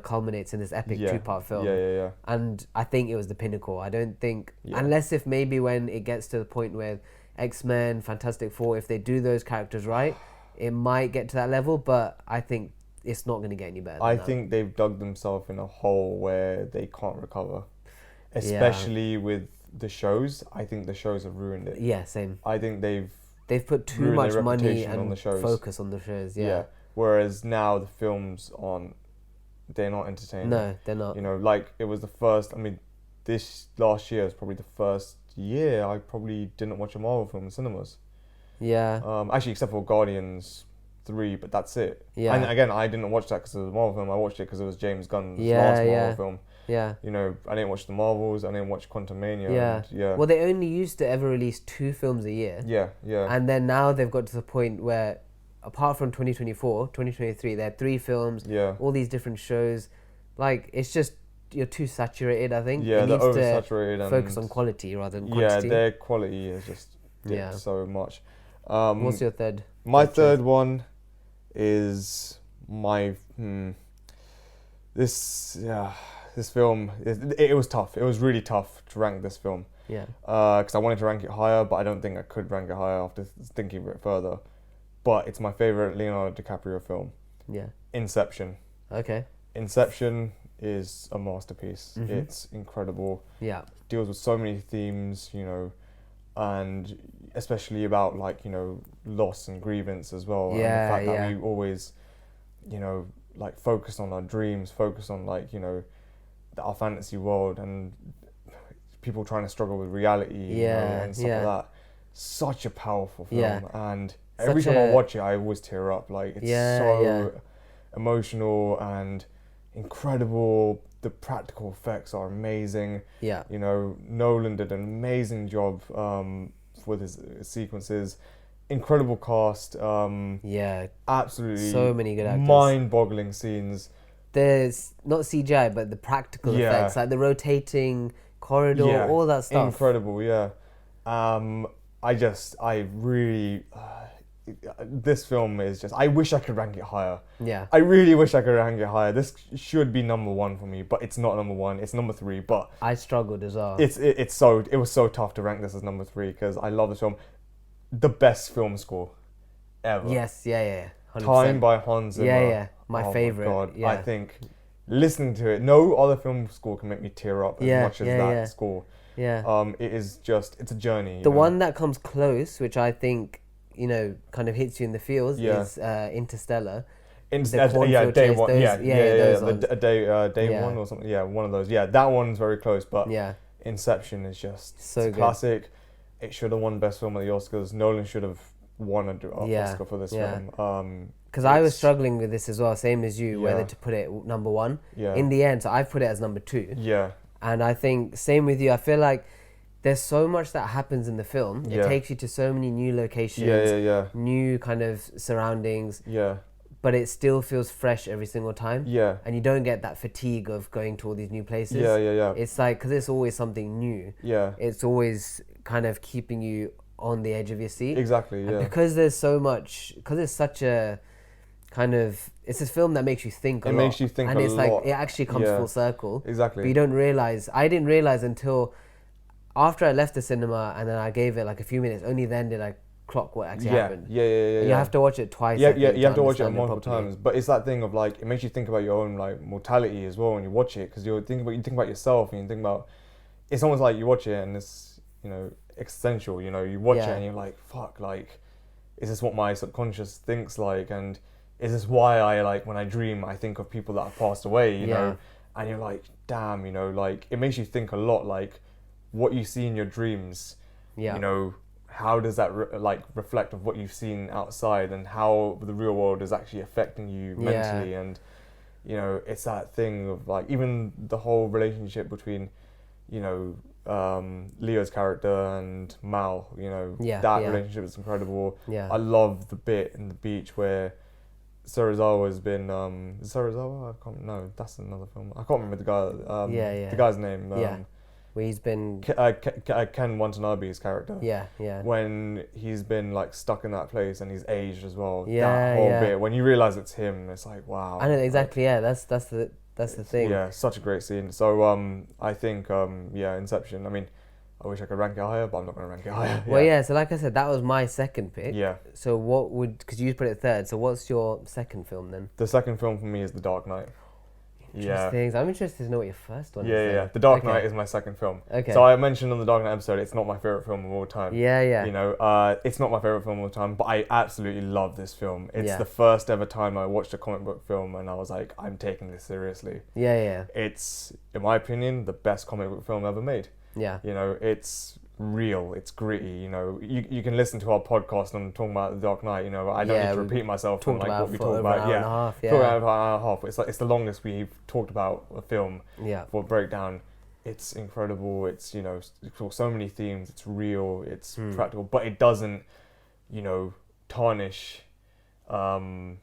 Culminates in this epic 2-part film. Yeah. And I think it was the pinnacle. I don't think unless if maybe when it gets to the point where X-Men, Fantastic Four, if they do those characters right, it might get to that level, but I think it's not going to get any better. I think they've dug themselves in a hole where they can't recover, especially with the shows. I think the shows have ruined it. Yeah, same. I think they've put too much money and on the shows. Focus on the shows. Yeah. Whereas now the films they're not entertaining. No, they're not. You know, like it was the first. I mean, this last year is probably the first year I probably didn't watch a Marvel film in cinemas. Yeah. Actually, except for Guardians 3, but that's it. Yeah. And again, I didn't watch that because it was a Marvel film. I watched it because it was James Gunn's last Marvel film. Yeah. You know, I didn't watch the Marvels. I didn't watch Quantumania. Yeah. Well, they only used to ever release 2 films a year. Yeah. And then now they've got to the point where, apart from 2024, 2023, they had 3 films. Yeah. All these different shows. Like, it's just, you're too saturated, I think. Yeah, they're oversaturated. And focus on quality rather than quantity. Yeah, their quality is just dipped so much. What's your third? My third one is this film. It was tough. It was really tough to rank this film. Yeah. Because I wanted to rank it higher, but I don't think I could rank it higher after thinking of it further. But it's my favorite Leonardo DiCaprio film. Yeah. Inception. Okay. Inception is a masterpiece. Mm-hmm. It's incredible. Yeah. Deals with so many themes, you know, and especially about like, you know, loss and grievance as well. Yeah. And the fact that we always, you know, like focus on our dreams, focus on like, you know, our fantasy world and people trying to struggle with reality, you know, and stuff like that. Such a powerful film, and every time I watch it, I always tear up. Like it's so emotional and incredible. The practical effects are amazing. Yeah, you know, Nolan did an amazing job with his sequences. Incredible cast. Absolutely. So many good actors. Mind-boggling scenes. There's not CGI, but the practical effects, like the rotating corridor, all that stuff. Incredible, yeah. This film is just, I wish I could rank it higher. Yeah. I really wish I could rank it higher. This should be number 1 for me, but it's not number 1. It's number 3, but I struggled as well. It was so tough to rank this as number 3 because I love this film. The best film score ever. Yes, 100%. Time by Hans Zimmer. Yeah. My favorite. My God. I think listening to it, no other film score can make me tear up as much as that score. Yeah. It is just, it's a journey. The one that comes close, which I think, you know, kind of hits you in the feels, is Interstellar. Day one. Day one or something. Yeah, one of those. Yeah, that one's very close, but Inception is just so good. Classic. It should have won Best Film at the Oscars. Nolan should have won an Oscar for this film. Because I was struggling with this as well, same as you, whether to put it number 1. Yeah. In the end, so I've put it as number 2. Yeah. And I think, same with you, I feel like there's so much that happens in the film. It takes you to so many new locations, new kind of surroundings. Yeah. But it still feels fresh every single time. Yeah. And you don't get that fatigue of going to all these new places. Yeah. It's like, because it's always something new. Yeah. It's always kind of keeping you on the edge of your seat. Exactly, yeah. And because there's so much, because it's such a kind of, it's a film that makes you think a lot. It makes you think a lot. And it's like, it actually comes full circle. Exactly. But you don't realize, I didn't realize until after I left the cinema and then I gave it like a few minutes, only then did I clock what actually yeah, happened. yeah. You have to watch it twice. Yeah, I think, you have to watch it understand multiple properly. times. But it's that thing of like, it makes you think about your own like mortality as well when you watch it, because you think about yourself and you think about. It's almost like you watch it and it's, you know, existential. You know, you watch it and you're like, fuck, like, is this what my subconscious thinks like? And is this why I like when I dream I think of people that have passed away? You know, and you're like, damn, you know, like it makes you think a lot, like what you see in your dreams. You know, how does that reflect of what you've seen outside, and how the real world is actually affecting you mentally? And you know, it's that thing of like even the whole relationship between, you know, Leo's character and Mal, you know, that relationship is incredible. I love the bit in the beach where Serizawa's been is it Serizawa? I can't, no, that's another film. I can't remember the guy. The guy's name. Where he's been Ken Watanabe's character. Yeah. When he's been like stuck in that place and he's aged as well. That whole bit when you realize it's him, it's like wow. I know exactly. Like, that's the thing. Yeah, such a great scene. So I think Inception. I mean, I wish I could rank it higher, but I'm not going to rank it higher. Well, so like I said, that was my second pick. Yeah. So what would, because you put it third, so what's your second film then? The second film for me is The Dark Knight. Interesting. I'm interested to know what your first one is. Yeah. The Dark Knight is my second film. Okay. So I mentioned on the Dark Knight episode, it's not my favorite film of all time. Yeah. You know, it's not my favorite film of all time, but I absolutely love this film. It's the first ever time I watched a comic book film and I was like, I'm taking this seriously. Yeah. It's, in my opinion, the best comic book film ever made. Yeah. You know, it's real, it's gritty, you know. You can listen to our podcast and talking about The Dark Knight, you know. I don't need to repeat myself on like what we talked about. Talk about an hour and a half. It's like it's the longest we've talked about a film for a breakdown. It's incredible. It's, you know, it's so many themes. It's real, it's practical, but it doesn't, you know, tarnish the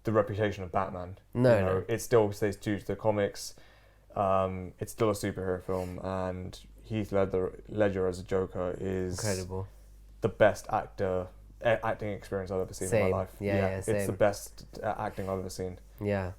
reputation of Batman. No. It still stays true to the comics. It's still a superhero film, and Heath Ledger as a Joker is incredible. The best acting experience I've ever seen in my life. It's the best acting I've ever seen. Yeah.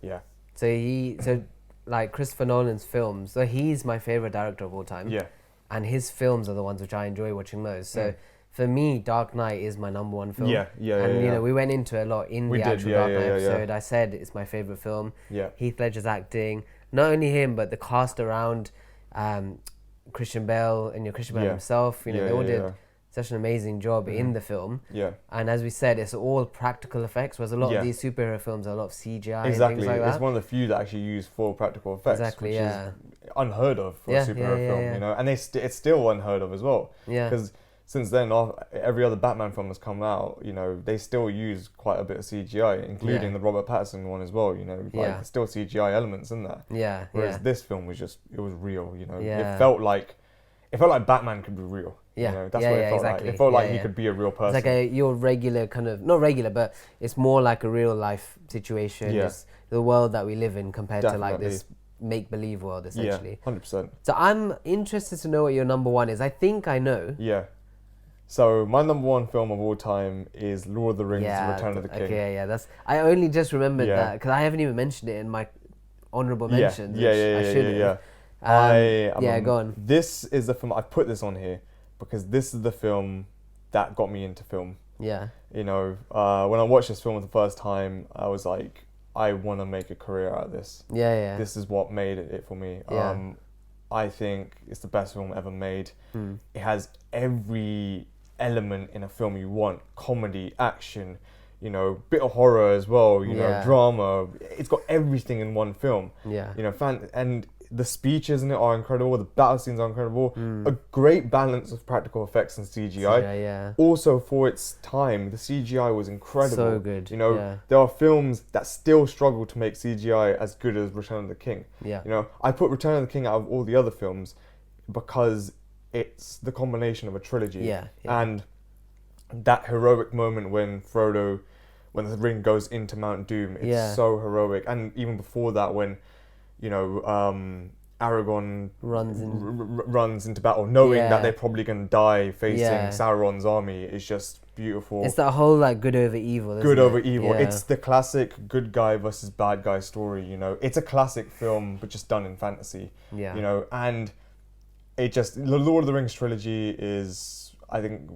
So like Christopher Nolan's films, so he's my favorite director of all time. Yeah. And his films are the ones which I enjoy watching most. So for me, Dark Knight is my number one film. And you know, we went into a lot in the actual Dark Knight episode. I said it's my favorite film. Yeah. Heath Ledger's acting, not only him but the cast around. Christian Bale and Christian Bale himself, you know, they all did such an amazing job in the film. Yeah. And as we said, it's all practical effects, whereas a lot of these superhero films are a lot of CGI and things like that. It's one of the few that actually use full practical effects, which is unheard of for a superhero film, you know. And it's still unheard of as well. Yeah. Because since then, every other Batman film has come out, you know, they still use quite a bit of CGI, including the Robert Pattinson one as well, you know, like there's still CGI elements in that. Yeah. Whereas this film was it was real, you know. Yeah. It felt like Batman could be real. Yeah. You know, that's what it felt like. It felt like he could be a real person. It's like your regular kind of, not regular, but it's more like a real life situation. Yeah. It's the world that we live in compared to like this make-believe world, essentially. Yeah, 100%. So I'm interested to know what your number one is. I think I know. Yeah. So my number one film of all time is Lord of the Rings: Return of the King. Okay, I only just remembered that because I haven't even mentioned it in my honorable mentions. Yeah. Go on. This is the film I put this on here because this is the film that got me into film. Yeah. You know, when I watched this film for the first time, I was like, I want to make a career out of this. Yeah. This is what made it for me. Yeah. I think it's the best film ever made. It has every element in a film you want: comedy, action, you know, bit of horror as well, you know, drama. It's got everything in one film. Yeah. You know, and the speeches in it are incredible. The battle scenes are incredible. A great balance of practical effects and CGI. Also, for its time, the CGI was incredible. So good. You know, there are films that still struggle to make CGI as good as Return of the King. Yeah. You know, I put Return of the King out of all the other films because it's the combination of a trilogy. Yeah. And that heroic moment when the ring goes into Mount Doom, it's so heroic. And even before that, when, you know, Aragorn runs into battle, knowing that they're probably going to die facing Sauron's army, is just beautiful. It's that whole like good over evil. Good over evil. Yeah. It's the classic good guy versus bad guy story. You know, it's a classic film, but just done in fantasy. Yeah. You know, and the Lord of the Rings trilogy is, I think,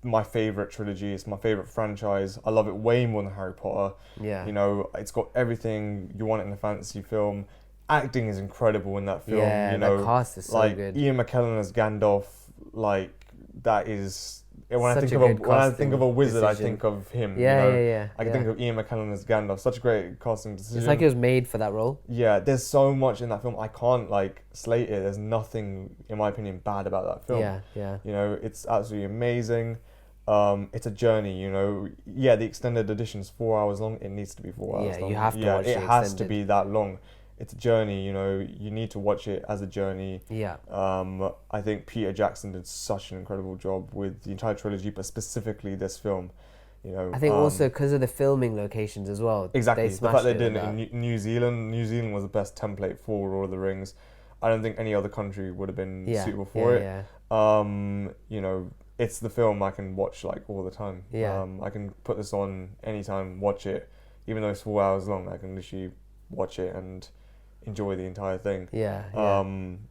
my favorite trilogy. It's my favorite franchise. I love it way more than Harry Potter. Yeah. You know, it's got everything you want in a fantasy film. Acting is incredible in that film. Yeah, you know, that cast is so like good. Ian McKellen as Gandalf. Like that is. When Such I think a of a good when I think casting of a wizard, I decision. think of him. Yeah, you know? yeah. I can think of Ian McKellen as Gandalf. Such a great casting decision. It's like he was made for that role. Yeah, there's so much in that film. I can't like slate it. There's nothing, in my opinion, bad about that film. Yeah. You know, it's absolutely amazing. It's a journey. You know, yeah, the extended edition's 4 hours long. It needs to be 4 hours Yeah, long. you have to watch it the has to extended. be that long. It's a journey. You know, you need to watch it as a journey. Yeah. I think Peter Jackson did such an incredible job with the entire trilogy, but specifically this film. You know, I think also because of the filming locations as well. Exactly. They The fact smashed they it did with it in New Zealand. New Zealand was the best template for Lord of the Rings. I don't think any other country would have been suitable for it. Yeah. You know, it's the film I can watch like all the time. Yeah. I can put this on anytime, watch it, even though it's 4 hours long. I can literally watch it and enjoy the entire thing. Yeah.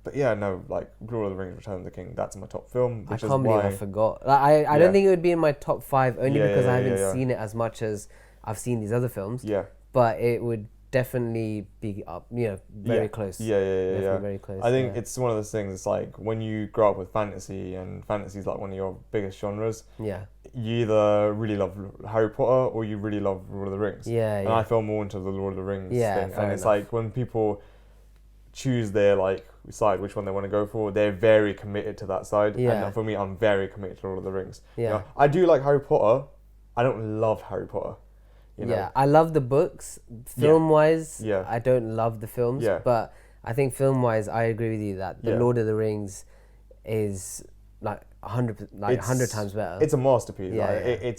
But yeah, no, like Lord of the Rings: Return of the King. That's my top film. I Which can't is believe why I forgot. Like, I don't think it would be in my top 5 only because I haven't seen it as much as I've seen these other films. Yeah. But it would definitely be up, very close. Yeah. Very close. I think it's one of those things. It's like when you grow up with fantasy, and fantasy is like one of your biggest genres. Yeah. You either really love Harry Potter or you really love Lord of the Rings. Yeah. And I fell more into the Lord of the Rings thing. And it's enough. like when people choose their like side, which one they want to go for, they're very committed to that side. Yeah. And for me, I'm very committed to Lord of the Rings. Yeah. You know, I do like Harry Potter. I don't love Harry Potter. You know? Yeah, I love the books. Film-wise, Yeah. I don't love the films. Yeah. But I think film-wise, I agree with you that The Lord of the Rings is like 100 times better. It's a masterpiece. Yeah, like, yeah.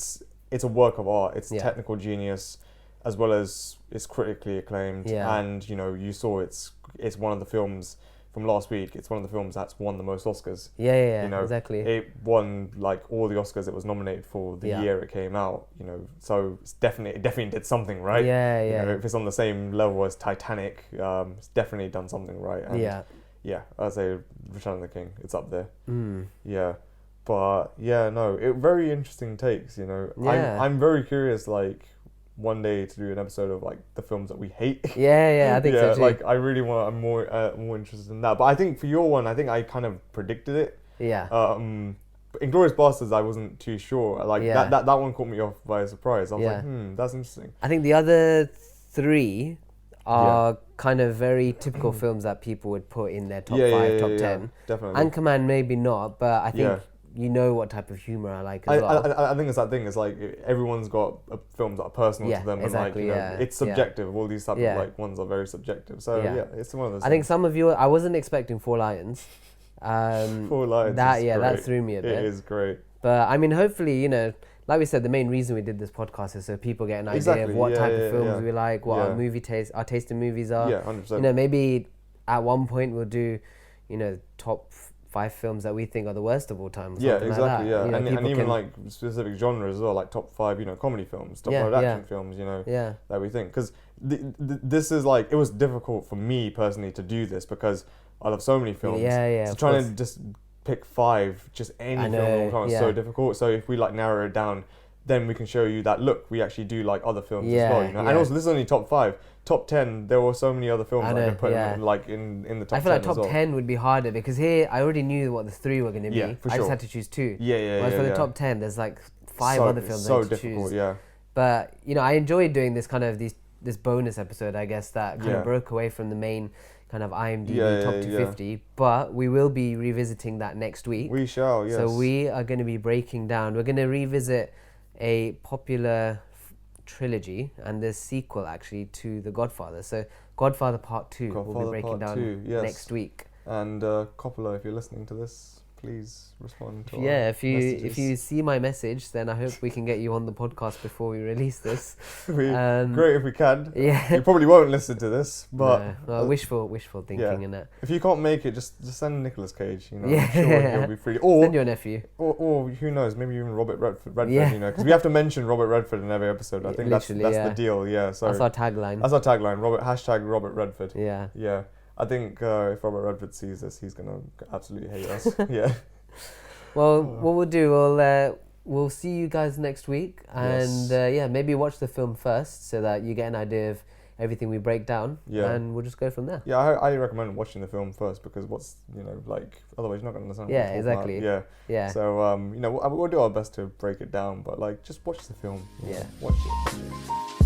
It's a work of art. It's Yeah. technical genius, as well as it's critically acclaimed. Yeah. And you know, you saw it's one of the films from last week. It's one of the films that's won the most Oscars. Yeah, You know, exactly. It won like all the Oscars it was nominated for the Yeah. year it came out. You know, so it definitely did something right. Yeah. You know, if it's on the same level as Titanic, it's definitely done something right. And yeah, I'd say Return of the King. It's up there. Yeah, but yeah, no, very interesting takes. You know, Yeah. I'm very curious. Like one day to do an episode of like the films that we hate. Yeah, I think so too. Like I really want. I'm more interested in that. But I think for your one, I think I kind of predicted it. Yeah. Inglourious Basterds, I wasn't too sure. Like Yeah. that one caught me off by surprise. I was like, that's interesting. I think the other 3 are kind of very typical films that people would put in their top 5, top 10. Definitely. Anchorman maybe not, but I think you know what type of humor I like as well. I think it's that thing. It's like everyone's got films that are personal to them, exactly, and like it's subjective. All these type of like ones are very subjective. So it's one of those. I think some of you. I wasn't expecting Four Lions. 4 Lions. That threw me a bit. It is great. But I mean, hopefully, like we said, the main reason we did this podcast is so people get an idea of what type of films we like, what our movie taste, our taste in movies are. Yeah, 100%. Maybe at one point we'll do, top 5 films that we think are the worst of all time. Or something exactly. like that. And even like specific genres as well, like top 5, comedy films, top 5 action films, that we think. Because this is like, it was difficult for me personally to do this because I love so many films. So trying to just pick 5, just any film of all time is so difficult. So if we like narrow it down, then we can show you that look, we actually do like other films as well. And also this is only top 5. Top 10, there were so many other films I could put in, like in the top 10. I feel like top 10 would be harder because here I already knew what the 3 were going to be. I just had to choose 2. Whereas for the top 10, there's like 5 other films I had to choose. But I enjoyed doing this kind of this bonus episode, I guess, that kind of broke away from the main kind of IMDb top 250. But we will be revisiting that next week. We shall, yes. So we are going to be breaking down. We're going to revisit a popular trilogy and the sequel actually to The Godfather. So Godfather Part 2 we'll be breaking down next week. And Coppola, if you're listening to this, please respond to our if messages. you see my message, then I hope we can get you on the podcast before we release this. Great if we can. Yeah. You probably won't listen to this, but wishful thinking in it. If you can't make it, just send Nicolas Cage. I'm sure he'll be free. Or send your nephew. Or who knows? Maybe even Robert Redford. Because we have to mention Robert Redford in every episode. I think that's the deal. Yeah. So that's our tagline. Robert Redford. Yeah. Yeah. I think if Robert Redford sees this, he's gonna absolutely hate us. Yeah. Well, what we'll do, we'll see you guys next week, Yes. and yeah, maybe watch the film first so that you get an idea of everything we break down, Yeah. and we'll just go from there. Yeah, I recommend watching the film first because otherwise you're not going to understand what Yeah, we're talking exactly. about. Yeah. So, we'll do our best to break it down, but like, just watch the film. Yeah. Watch it.